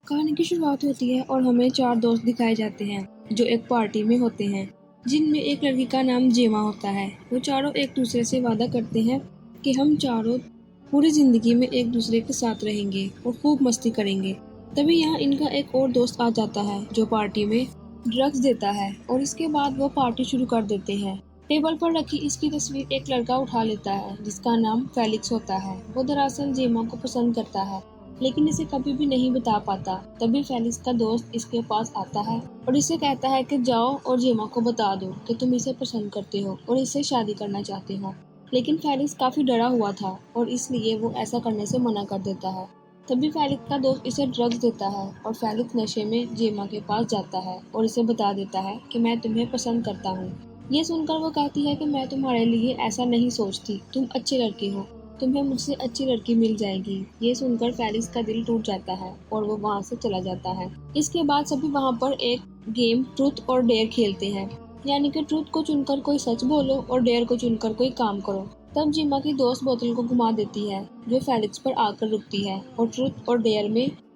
कहानी की शुरुआत होती है और हमें चार दोस्त दिखाए जाते हैं जो एक पार्टी में होते हैं, जिनमें एक लड़की का नाम जेमा होता है। वो चारों एक दूसरे से वादा करते हैं कि हम चारों पूरी जिंदगी में एक दूसरे के साथ रहेंगे और खूब मस्ती करेंगे। तभी यहाँ इनका एक और दोस्त आ जाता है जो पार्टी में ड्रग्स देता है और इसके बाद वो पार्टी शुरू कर देते हैं। टेबल पर रखी इसकी तस्वीर एक लड़का उठा लेता है जिसका नाम फेलिक्स होता है। वो दरअसल जेमा को पसंद करता है लेकिन इसे कभी भी नहीं बता पाता। तभी फेलिक्स का दोस्त इसके पास आता है और इसे कहता है कि जाओ और जेमा को बता दो कि तुम इसे पसंद करते हो और इससे शादी करना चाहते हो। लेकिन फेलिक्स काफी डरा हुआ था और इसलिए वो ऐसा करने से मना कर देता है। तभी फेलिक्स का दोस्त इसे ड्रग्स देता है और फेलिक्स नशे में जेमा के पास जाता है और इसे बता देता है कि मैं तुम्हें पसंद करता हूँ। ये सुनकर वो कहती है कि मैं तुम्हारे लिए ऐसा नहीं सोचती, तुम अच्छे लड़के हो, तुम्हें मुझसे अच्छी लड़की मिल जाएगी। ये सुनकर फेलिक्स का दिल टूट जाता है और वो वहाँ से चला जाता है। इसके बाद सभी वहाँ पर एक गेम ट्रूथ और डेयर खेलते हैं, यानी कि ट्रूथ को चुनकर कोई सच बोलो और डेयर को चुनकर कोई काम करो। तब जिमा की दोस्त बोतल को घुमा देती है जो फेलिक्स पर आकर रुकती है और ट्रूथ और डेयर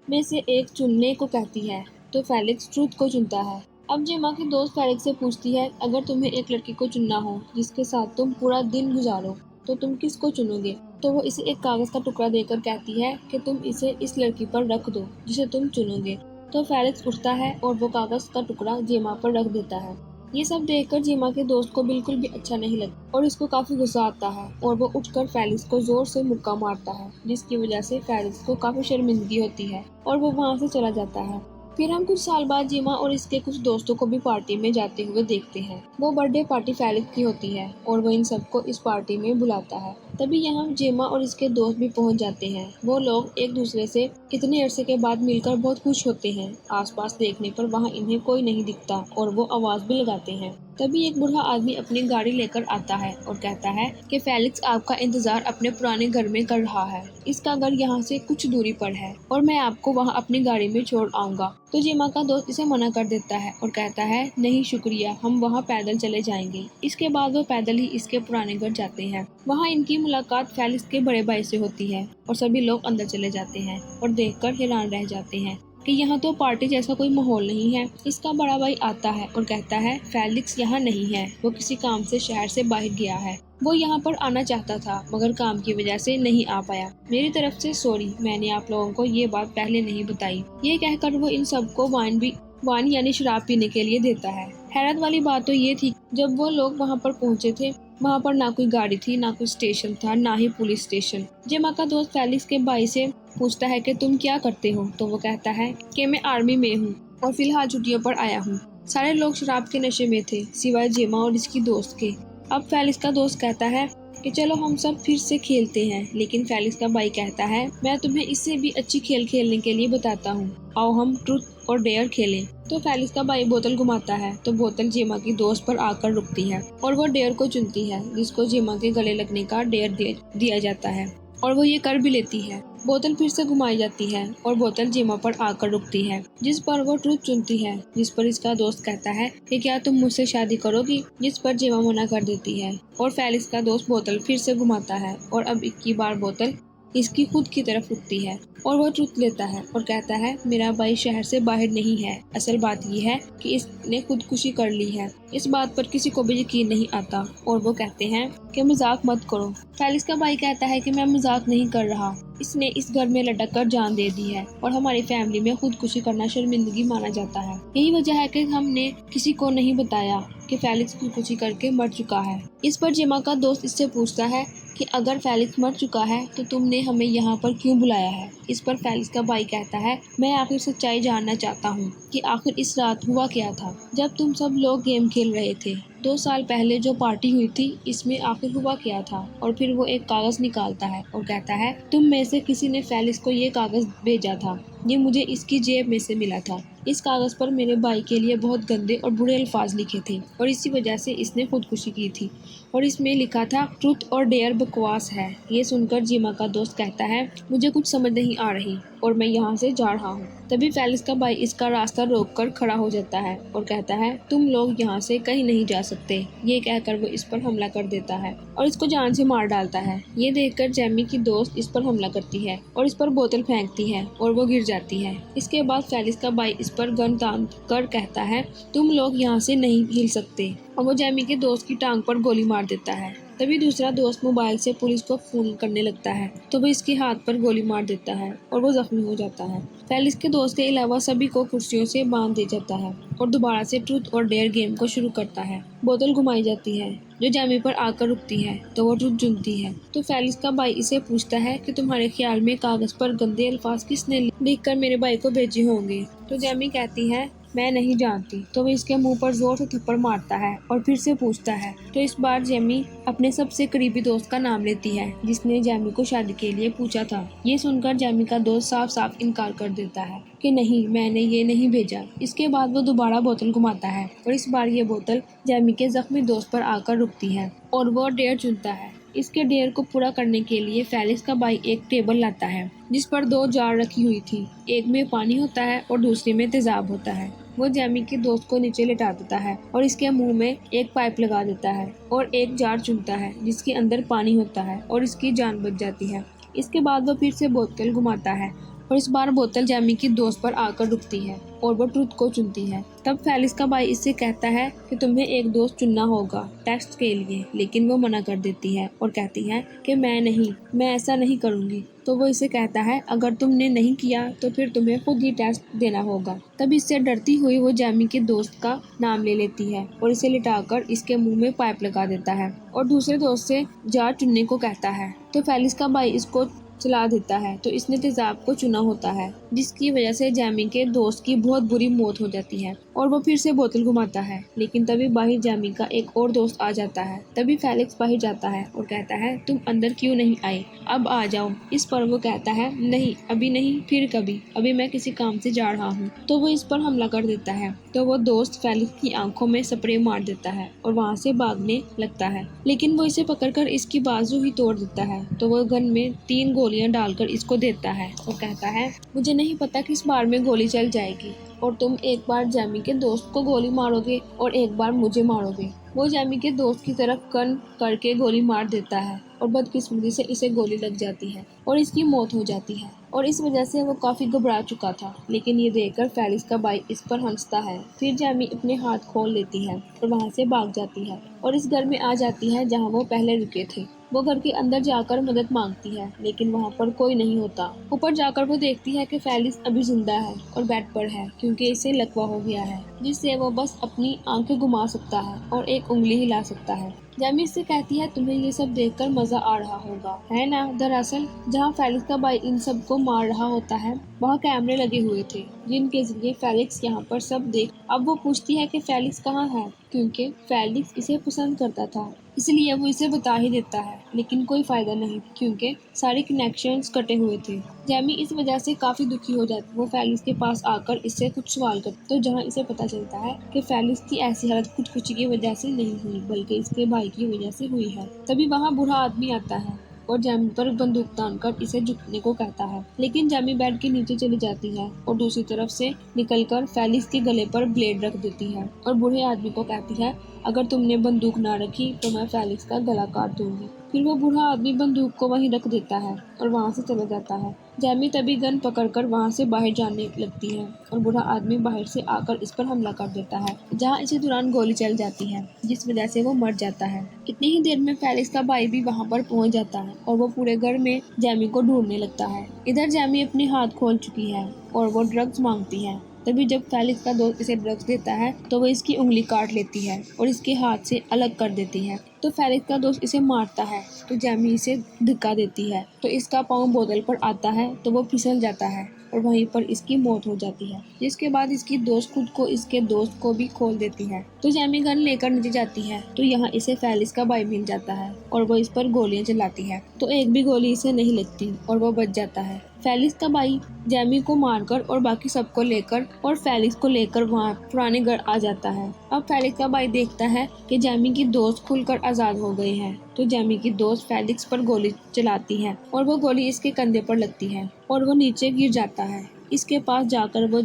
में से एक चुनने को कहती है, तो फेलिक्स ट्रूथ को चुनता है। अब जिमा की दोस्त फेलिक्स से पूछती है, अगर तुम्हें एक लड़की को चुनना हो जिसके साथ तुम पूरा दिन गुजारो तो तुम किसको चुनोगे? तो वो इसे एक कागज का टुकड़ा देकर कहती है कि तुम इसे इस लड़की पर रख दो जिसे तुम चुनोगे। तो फेलिक्स उठता है और वो कागज का टुकड़ा जेमा पर रख देता है। ये सब देखकर जेमा के दोस्त को बिल्कुल भी अच्छा नहीं लगता और इसको काफी गुस्सा आता है और वो उठकर फेलिक्स को जोर से मुक्का मारता है, जिसकी वजह से फेलिक्स को काफी शर्मिंदगी होती है और वो वहाँ से चला जाता है। फिर हम कुछ साल बाद जेमा और इसके कुछ दोस्तों को भी पार्टी में जाते हुए देखते हैं। वो बर्थडे पार्टी फेलिक्स की होती है और वो इन सबको इस पार्टी में बुलाता है। तभी यहाँ जेमा और इसके दोस्त भी पहुंच जाते हैं। वो लोग एक दूसरे से इतने अरसे के बाद मिलकर बहुत खुश होते हैं। आसपास देखने पर वहाँ इन्हें कोई नहीं दिखता और वो आवाज भी लगाते हैं। तभी एक बूढ़ा आदमी अपनी गाड़ी लेकर आता है और कहता है कि फेलिक्स आपका इंतजार अपने पुराने घर में कर रहा है। इसका घर यहाँ से कुछ दूरी पर है और मैं आपको वहाँ अपनी गाड़ी में छोड़ आऊंगा। तो जेमा का दोस्त इसे मना कर देता है और कहता है, नहीं शुक्रिया, हम वहाँ पैदल चले जाएंगे। इसके बाद वो पैदल ही इसके पुराने घर जाते हैं। वहाँ इनकी मुलाकात फेलिक्स के बड़े भाई से होती है और सभी लोग अंदर चले जाते हैं और देखकर हैरान रह जाते हैं कि यहाँ तो पार्टी जैसा कोई माहौल नहीं है। इसका बड़ा भाई आता है और कहता है, फेलिक्स यहाँ नहीं है, वो किसी काम से शहर से बाहर गया है। वो यहाँ पर आना चाहता था मगर काम की वजह से नहीं आ पाया। मेरी तरफ से सॉरी, मैंने आप लोगों को ये बात पहले नहीं बताई। ये कहकर वो इन सबको वाइन यानी शराब पीने के लिए देता है। हैरत वाली बात तो ये थी, जब वो लोग वहाँ पर पहुँचे थे वहाँ पर ना कोई गाड़ी थी, ना कोई स्टेशन था, ना ही पुलिस स्टेशन। जेमा का दोस्त फेलिक्स के भाई से पूछता है कि तुम क्या करते हो? तो वो कहता है कि मैं आर्मी में हूँ और फिलहाल छुट्टियों पर आया हूँ। सारे लोग शराब के नशे में थे सिवाय जेमा और इसकी दोस्त के। अब फेलिक्स का दोस्त कहता है कि चलो हम सब फिर से खेलते हैं, लेकिन फेलिक्स का भाई कहता है, मैं तुम्हें इससे भी अच्छी खेल खेलने के लिए बताता हूँ, आओ हम ट्रूथ और डेयर खेलें। तो फेलिक्स का भाई बोतल घुमाता है तो बोतल जेमा की दोस्त पर आकर रुकती है और वो डेयर को चुनती है, जिसको जेमा के गले लगने का डेयर दिया जाता है और वो ये कर भी लेती है। बोतल फिर से घुमाई जाती है और बोतल जेमा पर आकर रुकती है, जिस पर वो ट्रूथ चुनती है, जिस पर इसका दोस्त कहता है कि क्या तुम मुझसे शादी करोगी? जिस पर जेमा मना कर देती है और फेलिक्स का दोस्त बोतल फिर से घुमाता है और अब की बार बोतल इसकी खुद की तरफ रुकती है और वो ट्रूथ लेता है और कहता है, मेरा भाई शहर से बाहर नहीं है, असल बात ये है कि इसने खुदकुशी कर ली है। इस बात पर किसी को भी यकीन नहीं आता और वो कहते हैं कि मजाक मत करो। फेलिक्स का भाई कहता है कि मैं मजाक नहीं कर रहा, इसने इस घर में लटक कर जान दे दी है और हमारी फैमिली में खुदकुशी करना शर्मिंदगी माना जाता है। यही वजह है कि हमने किसी को नहीं बताया कि फेलिक्स खुदकुशी करके मर चुका है। इस पर जेमा का दोस्त इससे पूछता है कि अगर फेलिक्स मर चुका है तो तुमने हमें यहाँ पर क्यों बुलाया है? इस पर फेलिक्स का भाई कहता है, मैं आखिर सच्चाई जानना चाहता हूँ कि आखिर इस रात हुआ क्या था जब तुम सब लोग गेम खेल रहे थे। 2 साल पहले जो पार्टी हुई थी इसमें आखिर हुआ क्या था? और फिर वो एक कागज निकालता है और कहता है, तुम में से किसी ने फेलिक्स को ये कागज भेजा था, ये मुझे इसकी जेब में से मिला था। इस कागज़ पर मेरे भाई के लिए बहुत गंदे और बुरे अल्फाज लिखे थे और इसी वजह से इसने खुदकुशी की थी और इसमें लिखा था ट्रूथ और डेयर बकवास है। ये सुनकर जीमा का दोस्त कहता है मुझे कुछ समझ नहीं आ रही और मैं यहाँ से जा रहा हूँ। तभी फेलिक्स का भाई इसका रास्ता रोककर खड़ा हो जाता है और कहता है तुम लोग यहाँ से कहीं नहीं जा सकते। ये कहकर वो इस पर हमला कर देता है और इसको जान से मार डालता है। ये देखकर जैमी की दोस्त इस पर हमला करती है और इस पर बोतल फेंकती है और वो गिर जाती है। इसके बाद फेलिक्स का भाई इस पर गन तान कर कहता है तुम लोग यहाँ से नहीं हिल सकते और वो जैमी के दोस्त की टांग पर गोली मार देता है। तभी दूसरा दोस्त मोबाइल से पुलिस को फोन करने लगता है तो वो इसके हाथ पर गोली मार देता है और वो जख्मी हो जाता है। फेलिक्स के दोस्त के अलावा सभी को कुर्सियों से बांध दे जाता है और दोबारा से ट्रूथ और डेयर गेम को शुरू करता है। बोतल घुमाई जाती है जो जैमी पर आकर रुकती है तो वो ट्रूथ चुनती है। तो फेलिक्स का भाई इसे पूछता है कि तुम्हारे ख्याल में कागज पर गंदे अल्फाज किसने लिखकर मेरे भाई को भेजे होंगे। तो जैमी कहती है मैं नहीं जानती। तो वो इसके मुंह पर जोर से थप्पड़ मारता है और फिर से पूछता है। तो इस बार जैमी अपने सबसे करीबी दोस्त का नाम लेती है जिसने जैमी को शादी के लिए पूछा था। ये सुनकर जैमी का दोस्त साफ साफ इनकार कर देता है कि नहीं मैंने ये नहीं भेजा। इसके बाद वो दोबारा बोतल घुमाता है और इस बार ये बोतल जैमी के जख्मी दोस्त पर आकर रुकती है और वो डेयर चुनता है। इसके डेयर को पूरा करने के लिए फेलिक्स का भाई एक टेबल लाता है जिस पर 2 जार रखी हुई थी। एक में पानी होता है और दूसरे में तेजाब होता है। वो जैमी के दोस्त को नीचे लेटा देता है और इसके मुंह में एक पाइप लगा देता है और एक जार चुनता है जिसके अंदर पानी होता है और इसकी जान बच जाती है। इसके बाद वो फिर से बोतल घुमाता है और इस बार बोतल जैमी की दोस्त पर आकर रुकती है और वो ट्रूथ को चुनती है। तब फेलिक्स का भाई इससे कहता है कि तुम्हें एक दोस्त चुनना होगा टेस्ट के लिए, लेकिन वो मना कर देती है और कहती है कि मैं ऐसा नहीं करूँगी। तो वो इसे कहता है अगर तुमने नहीं किया तो फिर तुम्हें खुद ही टेस्ट देना होगा। तब इससे डरती हुई वो जैमी के दोस्त का नाम ले लेती है और इसे लिटाकर इसके मुंह में पाइप लगा देता है और दूसरे दोस्त से जार चुनने को कहता है। तो फेलिक्स का भाई इसको चला देता है तो इसने तेजाब को चुना होता है जिसकी वजह से जैमी के दोस्त की बहुत बुरी मौत हो जाती है और वो फिर से बोतल घुमाता है। लेकिन तभी बाहर जैमी का एक और दोस्त आ जाता है। तभी फेलिक्स बाहर जाता है और कहता है तुम अंदर क्यों नहीं आए, अब आ जाओ। इस पर वो कहता है नहीं अभी नहीं फिर कभी, अभी मैं किसी काम से जा रहा हूँ। तो वो इस पर हमला कर देता है। तो वो दोस्त फेलिक्स की आंखों में स्प्रे मार देता है और वहाँ से भागने लगता है लेकिन वो इसे पकड़कर इसकी बाजू ही तोड़ देता है। तो वो गन में 3 गोलियां डालकर इसको देता है और कहता है मुझे नहीं पता किस बार में गोली चल जाएगी और तुम एक बार जैमी के दोस्त को गोली मारोगे और एक बार मुझे मारोगे। वो जैमी के दोस्त की तरफ गन करके गोली मार देता है और बदकिस्मती से इसे गोली लग जाती है और इसकी मौत हो जाती है और इस वजह से वो काफी घबरा चुका था। लेकिन ये देखकर फेलिक्स का भाई इस पर हंसता है। फिर जैमी अपने हाथ खोल लेती है और वहाँ से भाग जाती है और इस घर में आ जाती है जहाँ वो पहले रुके थे। वो घर के अंदर जाकर मदद मांगती है लेकिन वहाँ पर कोई नहीं होता। ऊपर जाकर वो देखती है कि फेलिक्स अभी जिंदा है और बेड पर है क्योंकि इसे लकवा हो गया है जिससे वो बस अपनी आंखें घुमा सकता है और एक उंगली हिला सकता है। जैमी इससे कहती है तुम्हें ये सब देखकर मजा आ रहा होगा है ना। दरअसल जहाँ फेलिक्स का भाई इन सब को मार रहा होता है वहाँ कैमरे लगे हुए थे जिनके जरिए फेलिक्स यहाँ पर सब देख। अब वो पूछती है कि फेलिक्स कहाँ है क्योंकि फेलिक्स इसे पसंद करता था इसलिए वो इसे बता ही देता है लेकिन कोई फायदा नहीं क्योंकि सारे कनेक्शंस कटे हुए थे। जैमी इस वजह से काफी दुखी हो जाती है। वो फेलिक्स के पास आकर इससे कुछ सवाल करती तो जहाँ इसे पता चलता है कि फेलिक्स की ऐसी हालत खुदकुशी की वजह से नहीं हुई बल्कि इसके भाई की वजह से हुई है। तभी वहाँ बूढ़ा आदमी आता है और जैमी पर बंदूक तानकर इसे झुकने को कहता है लेकिन जैमी बेड के नीचे चली जाती है और दूसरी तरफ से निकलकर फेलिक्स के गले पर ब्लेड रख देती है और बूढ़े आदमी को कहती है अगर तुमने बंदूक ना रखी तो मैं फेलिक्स का गला काट दूंगी। फिर वो बूढ़ा आदमी बंदूक को वहीं रख देता है और वहाँ से चला जाता है। जैमी तभी गन पकड़कर वहाँ से बाहर जाने लगती है और बूढ़ा आदमी बाहर से आकर इस पर हमला कर देता है जहाँ इसी दौरान गोली चल जाती है जिस वजह से वो मर जाता है। इतनी ही देर में फेलिक्स का भाई भी वहाँ पर पहुँच जाता है और वो पूरे घर में जैमी को ढूंढने लगता है। इधर जैमी अपने हाथ खोल चुकी है और वो ड्रग्स मांगती है। तभी जब फेलिक्स का दोस्त इसे ड्रग्स देता है तो वो इसकी उंगली काट लेती है और इसके हाथ से अलग कर देती है। तो फेलिक्स का दोस्त इसे मारता है तो जैमी इसे धक्का देती है तो इसका पाँव बोतल पर आता है तो वो फिसल जाता है और वहीं पर इसकी मौत हो जाती है। जिसके बाद इसकी दोस्त खुद को इसके दोस्त को भी खोल देती है। तो जैमी गन लेकर नीचे जाती है तो यहाँ इसे फेलिक्स का भाई मिल जाता है और वो इस पर गोलियां चलाती है तो एक भी गोली इसे नहीं लगती और वो बच जाता है। फेलिक्स का भाई जैमी को मारकर और बाकी सबको लेकर और फेलिक्स को लेकर वहाँ पुराने घर आ जाता है। अब फेलिक्स का भाई देखता है कि जैमी की दोस्त खुलकर आज़ाद हो गई है, तो जैमी की दोस्त फेलिक्स पर गोली चलाती है और वो गोली इसके कंधे पर लगती है और वो नीचे गिर जाता है। इसके पास जाकर वो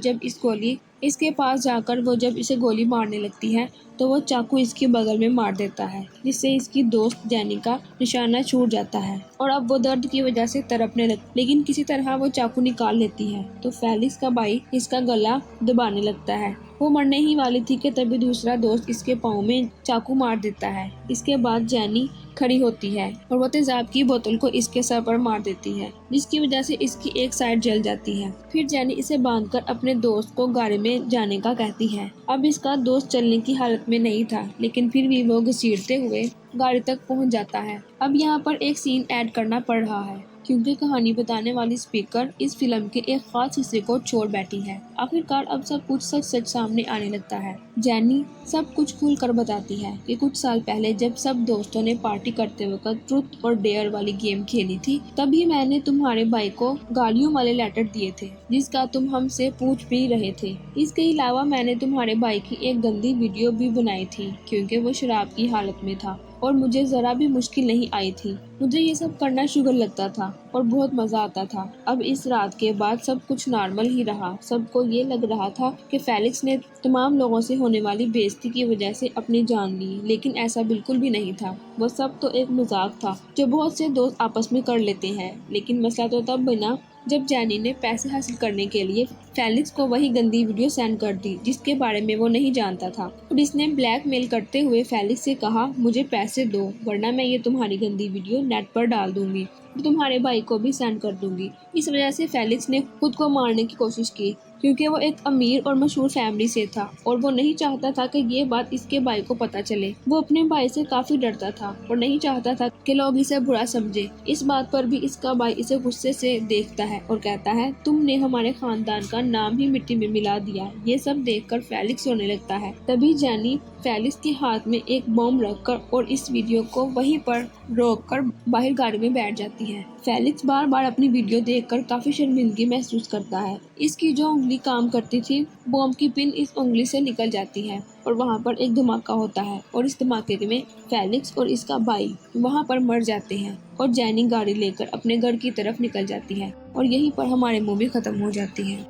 जब इसे गोली मारने लगती है तो वो चाकू इसके बगल में मार देता है, जिससे इसकी दोस्त जैनी का निशाना छूट जाता है और अब वो दर्द की वजह से तड़पने लगती, लेकिन किसी तरह वो चाकू निकाल लेती है। तो फेलिक्स का भाई इसका गला दबाने लगता है। वो मरने ही वाली थी कि तभी दूसरा दोस्त इसके पाँव में चाकू मार देता है। इसके बाद जैनी खड़ी होती है और वो तेजाब की बोतल को इसके सर पर मार देती है, जिसकी वजह से इसकी एक साइड जल जाती है। फिर जैनी इसे बांधकर अपने दोस्त को गाड़ी में जाने का कहती है। अब इसका दोस्त चलने की हालत में नहीं था, लेकिन फिर भी वो घसीटते हुए गाड़ी तक पहुंच जाता है। अब यहाँ पर एक सीन ऐड करना पड़ रहा है, क्योंकि कहानी बताने वाली स्पीकर इस फिल्म के एक खास हिस्से को छोड़ बैठी है। आखिरकार अब सब कुछ सच सच सामने आने लगता है। जैनी सब कुछ खुल कर बताती है कि कुछ साल पहले जब सब दोस्तों ने पार्टी करते वक्त ट्रूथ और डेयर वाली गेम खेली थी, तभी मैंने तुम्हारे भाई को गालियों वाले लेटर दिए थे, जिसका तुम हमसे पूछ भी रहे थे। इसके अलावा मैंने तुम्हारे भाई की एक गंदी वीडियो भी बनाई थी, क्योंकि वो शराब की हालत में था और मुझे जरा भी मुश्किल नहीं आई थी। मुझे ये सब करना शुगर लगता था और बहुत मजा आता था। अब इस रात के बाद सब कुछ नॉर्मल ही रहा। सबको ये लग रहा था कि फेलिक्स ने तमाम लोगों से होने वाली बेइज्जती की वजह से अपनी जान ली, लेकिन ऐसा बिल्कुल भी नहीं था। वो सब तो एक मजाक था जो बहुत से दोस्त आपस में कर लेते हैं। लेकिन मसला तो तब बना जब जैनी ने पैसे हासिल करने के लिए फेलिक्स को वही गंदी वीडियो सेंड कर दी, जिसके बारे में वो नहीं जानता था। और इसने ब्लैकमेल करते हुए फेलिक्स से कहा, मुझे पैसे दो वरना मैं ये तुम्हारी गंदी वीडियो नेट पर डाल दूंगी और तुम्हारे भाई को भी सेंड कर दूंगी। इस वजह से फेलिक्स ने खुद को मारने की कोशिश की, क्योंकि वो एक अमीर और मशहूर फैमिली से था और वो नहीं चाहता था कि ये बात इसके भाई को पता चले। वो अपने भाई से काफी डरता था और नहीं चाहता था कि लोग इसे बुरा समझे। इस बात पर भी इसका भाई इसे गुस्से से देखता है और कहता है, तुमने हमारे खानदान का नाम ही मिट्टी में मिला दिया। ये सब देखकर फेलिक्स रोने लगता है। तभी जैनी फेलिक्स के हाथ में एक बॉम्ब रखकर और इस वीडियो को वहीं पर रोककर बाहर गाड़ी में बैठ जाती है। फेलिक्स बार बार अपनी वीडियो देखकर काफी शर्मिंदगी महसूस करता है। इसकी जो उंगली काम करती थी, बॉम्ब की पिन इस उंगली से निकल जाती है और वहाँ पर एक धमाका होता है और इस धमाके में फेलिक्स और इसका भाई वहाँ पर मर जाते हैं और जैनी गाड़ी लेकर अपने घर की तरफ निकल जाती है और यहीं पर हमारी मूवी खत्म हो जाती है।